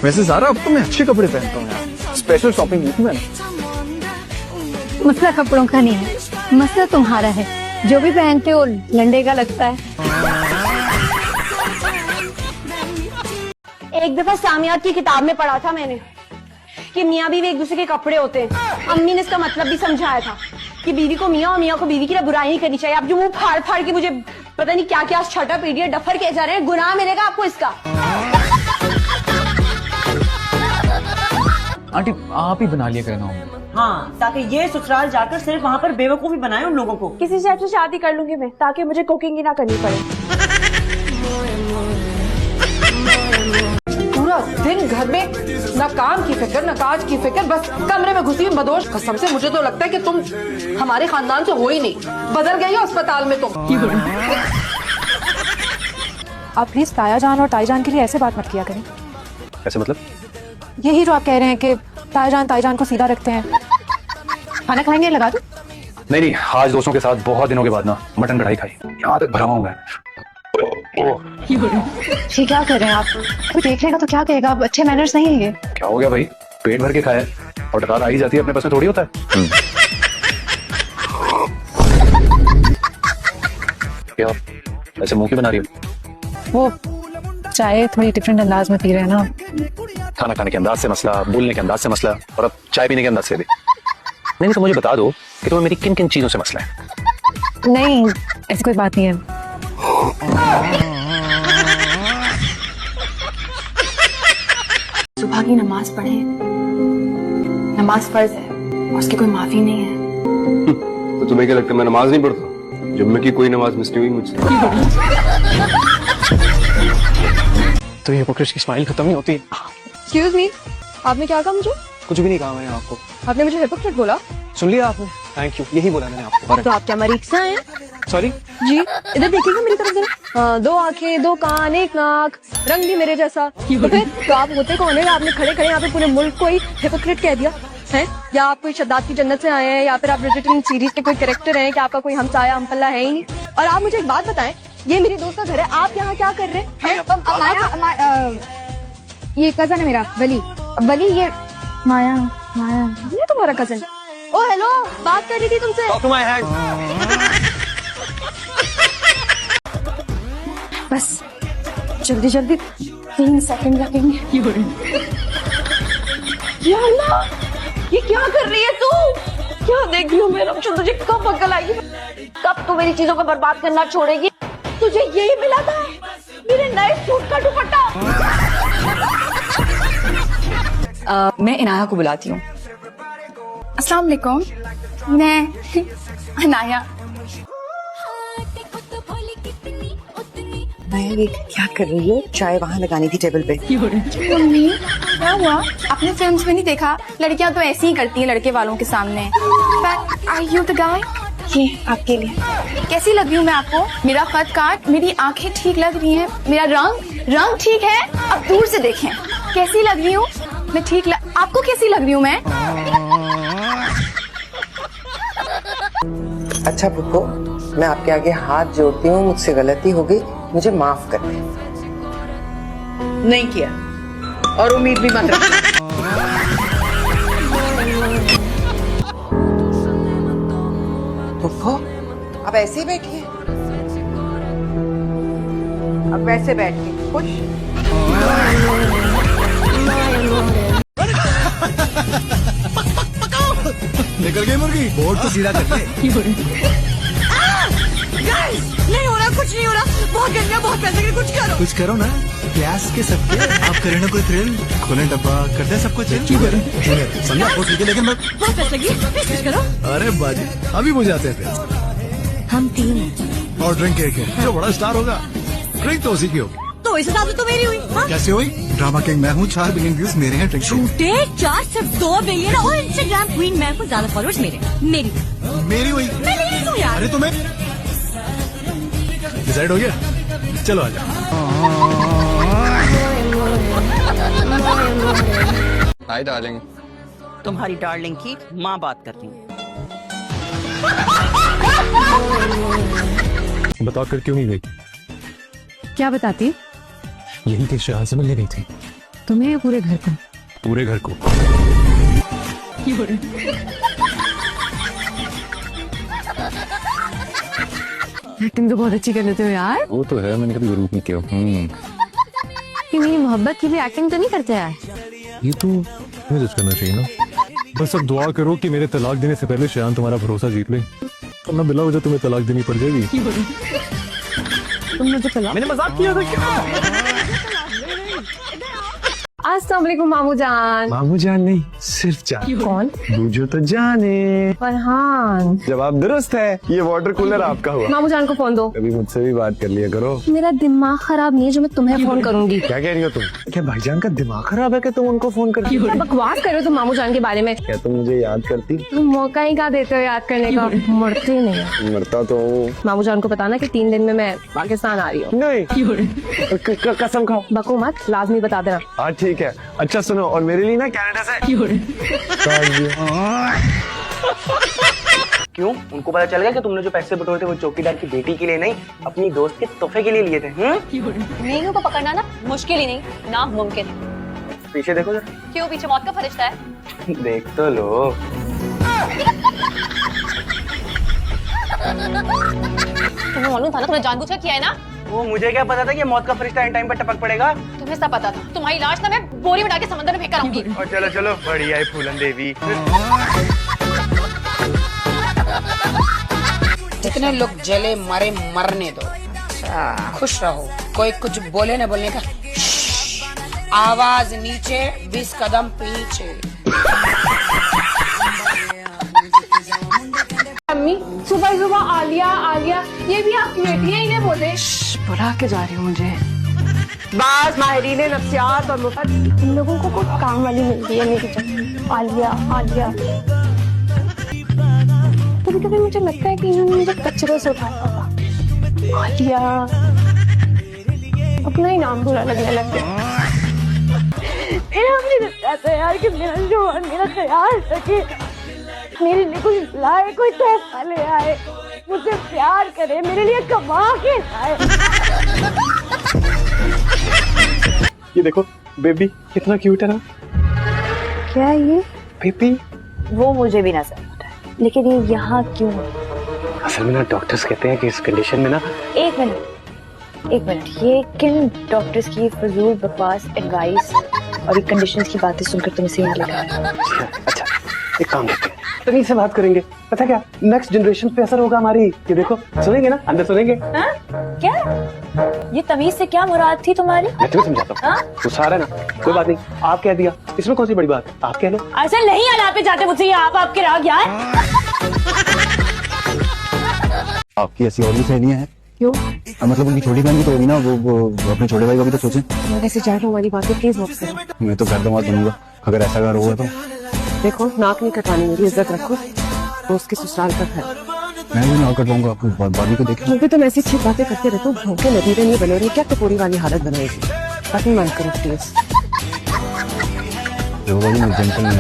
वैसे ज़ारा अब तो मैं अच्छे कपड़े पहनता हूँ यार, स्पेशल शॉपिंग की थी मैंने। मसला कपड़ों का नहीं है, मसला तुम्हारा है। जो भी पहनते हो लंडे का लगता है। एक दफा सामियात की किताब में पढ़ा था मैंने कि मियाँ बीवी एक दूसरे के कपड़े होते हैं। अम्मी ने इसका मतलब भी समझाया था कि बीवी को मियाँ और मियाँ को बीवी की बुराई नहीं करनी चाहिए। आप जो मुंह फाड़ फाड़ के मुझे पता नहीं क्या क्या छठा पीढ़ी डफर कह जा रहे हैं, गुनाह मिलेगा आपको इसका। आंटी आप ही बना लिया करना होगा। हाँ, ताकि ये ससुराल जाकर सिर्फ वहाँ पर बेवकूफी बनाए उन लोगों को। किसी शेफ से शादी कर लूंगी मैं ताकि मुझे कुकिंग ही ना करनी पड़े। पूरा दिन घर में ना काम की फिक्र ना काज की फिक्र, बस कमरे में घुसी बदोश। कसम से मुझे तो लगता है कि तुम हमारे खानदान से हो ही नहीं, बदल गई हो अस्पताल में तुम। आप प्लीज ताया जान और ताई जान के लिए ऐसे बात मत किया करें। ऐसे मतलब? यही जो आप कह रहे हैं कि ताई जान को सीधा रखते हैं। खाना खाएंगे, लगा दूं? नहीं नहीं, आज दोस्तों के साथ बहुत दिनों के बाद ना मटन कढ़ाई खाई, यहाँ तक भरा हुआ मैं। ये क्या कर रहे हैं आप? कोई देख लेगा तो क्या कहेगा? आप अच्छे मैनर्स नहीं है ये। क्या हो गया भाई, पेट भर के खाया और डकार आ ही जाती है, अपने पास में थोड़ी होता है। क्या ऐसे मुंह क्यों बना रही हो? वो चाय थोड़ी डिफरेंट अंदाज में पी रहे हैं ना। खाना खाने के अंदाज से मसला, बोलने के अंदाज से मसला, और अब चाय पीने के अंदाज से भी। नहीं तो मुझे बता दो कि तुम्हें मेरी किन किन चीजों से मसला है। नहीं, ऐसी कोई बात नहीं है। सुबह की नमाज पढ़े, नमाज फर्ज है और उसकी कोई माफी नहीं है। तो तुम्हें क्या लगता है मैं नमाज नहीं पढ़ता? जुम्मे की कोई नमाज मिस नहीं हुई मुझसे। तो ये हिपोक्रेसी की स्माइल खत्म नहीं होती। एक्सक्यूज मी, आपने क्या कहा मुझे? कुछ भी नहीं कहा मैंने आपको। आपने मुझे हिपोक्रेट बोला? सुन लिया आपने? थैंक यू, यही बोला मैंने आपको। तो आप क्या मरीज हैं? सॉरी जी, इधर देखिएगा मेरी तरफ जरा। दो आंखें, दो कान, एक नाक, रंग भी मेरे जैसा। तो फिर तो आप होते कौन है? आपने खड़े खड़े यहाँ पे पूरे मुल्क को ही हिपोक्रेट कह दिया है? या आप कोई शद्दाद की जन्नत से आए हैं, या फिर आप ब्रिटिश सीरीज के कोई कैरेक्टर हैं कि आपका कोई हमसाया हमपल्ला है ही नहीं? और आप मुझे एक बात बताएं, ये मेरी दोस्त का घर है, आप यहाँ क्या कर रहे हैं? ये कजन है मेरा, वली, ये माया। ये तुम्हारा कजन? ओ हेलो, बात कर रही थी तुमसे। बस जल्दी जल्दी 3 सेकंड लगेंगे। या अल्लाह, ये क्या कर रही है तू? क्या देख रही हो मेरा? तुझे कब अकल आएगी? कब तू मेरी चीजों को बर्बाद करना छोड़ेगी? तुझे यही मिला था, मेरे नए सूट का दुपट्टा। मैं इनाया को बुलाती हूँ। अस्सलाम वालेकुम, मैं अनाया। ये क्या कर रही है? चाय वहाँ लगानी थी टेबल पे। मम्मी क्या हुआ? आपने फिल्म्स में नहीं देखा, लड़कियां तो ऐसे ही करती हैं लड़के वालों के सामने। Are you the guy? ये आपके लिए। कैसी लग रही हूँ मैं आपको? मेरा कद काट, मेरी आंखें ठीक लग रही हैं, मेरा रंग ठीक है? अब दूर से देखें कैसी लग रही हूँ मैं? आपको कैसी लग रही हूँ मैं? अच्छा पुप्पो, मैं आपके आगे हाथ जोड़ती हूँ, मुझसे गलती हो गई, मुझे माफ कर दे। नहीं किया और उम्मीद भी मत रखना। पुप्पो, अब ऐसे ही बैठिए। अब वैसे बैठ के खुश। निकल गई मुर्गी, बोर्ड तो सीधा कर दे। नहीं हो रहा, कुछ नहीं हो रहा, बहुत गंदा, बहुत पैसे, कुछ करो ना, प्यास के सबके आप करें ना कोई थ्रिल, खोलें डब्बा, करते हैं सब कुछ। समझा आपको ठीक है, लेकिन बहुत पैसे लगी, कुछ करो। अरे बाजी अभी बुझाते हैं फिर। हम 3 हैं और ड्रिंक एक है, जो बड़ा स्टार होगा ड्रिंक तो उसी की होगी। तो इस हिसाब से तो मेरी हुई। हाँ? कैसे हुई? ड्रामा किंग मैं हूँ, 4 बिलियन व्यूज मेरे हैं। झूठे 4 सिर्फ 2 बिलियन और इंस्टाग्राम क्वीन मैं हूँ, ज्यादा फॉलोअर्स मेरी हुई। मैं नहीं हूँ यार। अरे तुम्हें डिसाइड हो गया? चलो आजा। Hi darling. तुम्हारी डार्लिंग की माँ बात कर रही हूँ। बता कर क्यों नहीं गई? क्या बताती? यही कि शाह से मिलने गई थी। तुम्हें या पूरे घर को? पूरे घर को। एक्टिंग तो बहुत अच्छी कर लेते हो यार। वो तो है, मैंने कभी जरूर नहीं किया। कि मेरी मोहब्बत की भी एक्टिंग तो नहीं करते यार। ये तो तुम्हें जज करना चाहिए ना। बस अब दुआ करो कि मेरे तलाक देने से पहले शान तुम्हारा भरोसा जीत ले, वरना बिला वजह तुम्हें तलाक देनी पड़ जाएगी। तुम मुझे तलाक? मैंने मजाक किया था क्या? अस्सलाम वालेकुम मामू जान। मामू जान नहीं, सिर्फ जान। कौन? बूझो तो जाने। फरहान। जवाब दुरुस्त है, ये वाटर कूलर आपका हुआ। मामू जान को फोन दो। कभी मुझसे भी बात कर लिया करो। मेरा दिमाग खराब नहीं है जो मैं तुम्हें फोन करूंगी। क्या कह रही हो तुम? क्या भाईजान का दिमाग खराब है कि तुम उनको फोन करती हो? क्या बकवास कर रहे हो तुम मामू जान के बारे में? क्या तुम मुझे याद करती? तुम मौका ही क्या देते हो याद करने का? मरते नहीं है। मरता तो मामू जान को बताना कि 3 दिन में मैं पाकिस्तान आ रही हूँ। नहीं, कसम खाओ। बको मत, लाजमी बता देना। हाँ ठीक है। अच्छा सुनो, और मेरे लिए ना कनाडा से क्यों? उनको पता चल गया कि तुमने जो पैसे बटोरे थे वो चौकीदार की बेटी के लिए नहीं, अपनी दोस्त के तोहफे के लिए लिए थे। नेहियों को पकड़ना ना मुश्किल ही नहीं, नामुमकिन है। पीछे देखो जरा। क्यों, पीछे मौत का फरिश्ता है? देख तो लो। तुम्हें मालूम था ना, तुमने जानबूझकर किया है ना? वो मुझे क्या पता था कि मौत का फरिश्ता इन टाइम पर टपक पड़ेगा। तुम्हें सब पता था। तुम्हारी लाश ना मैं बोरी में डाल के समंदर में फेंक कर आऊंगी। और चलो चलो, बढ़िया है फूलन देवी। जितने लोग जले मरे मरने दो, खुश रहो। कोई कुछ बोले न बोलने का। आवाज नीचे, 20 कदम पीछे। अम्मी सुबह सुबह आलिया आलिया, ये भी आपकी बेटी है? इन्हें बोले। बुला के जा रही हूँ मुझे। बाज माहिरीन नफ्सियात और मुफत इन लोगों को कुछ काम वाली मिल गई है मेरी जगह। आलिया आलिया। कभी कभी मुझे लगता है कि इन्होंने मुझे कचरे से उठाया होगा। आलिया अपना ही नाम बुरा लगने लग गया। हमने चाहता है यार कि मेरा जवान मेरा ख्याल रखे, मेरे लिए कुछ लाए, कोई तोहफा ले आए, मुझसे प्यार करे, मेरे लिए कमा के लाए। ये देखो बेबी, कितना क्यूट है ना। क्या है ये? बेबी। वो मुझे भी नजर आता है, लेकिन ये यहाँ क्यों? असल में ना डॉक्टर्स कहते हैं कि इस कंडीशन में ना। एक मिनट, ये किन डॉक्टर्स की फजूल बकवास एडवाइस और ये कंडीशंस की बातें सुनकर तुम इसे यहाँ लगा? अच्छा, एक काम करते हैं, तमीज से बात करेंगे। पता क्या, नेक्स्ट जनरेशन पे असर होगा हमारी। ये देखो, सुनेंगे ना, अंदर सुनेंगे। क्या? ये तमीज से क्या मुराद थी तुम्हारी? मैं तुम्हें समझाता हूँ। गुस्सा आ रहा है ना, कोई बात नहीं, आप कह दिया, इसमें कौन सी बड़ी बात, आप कह लो। ऐसा नहीं आना पे जाते मुझसे, ये आप आपके राग यार। आपकी ऐसी और भी सहेलियां हैं? क्यों? मतलब उनकी छोटी बहन भी तो होगी ना, वो अपने छोटे भाई का भी तो सोचें। मैं ऐसे जा रहा हूँ, वाली बातें प्लीज मत करो। मैं तो घर दामाद बनूंगा अगर ऐसा घर हुआ तो। देखो, नाक नहीं कटानी, मेरी इज्जत रखो। दोस्त के ससुराल का घर। मैं भी ना कटवाऊंगा, आपको बारी को देखें। क्योंकि तुम ऐसी अच्छी बातें करते रहते हो, भूखे नतीजे नहीं बने रही, क्या टपोरी वाली हालत बनाएगी? अपनी मन करो प्लीज। जो भाई मैं जेंटल में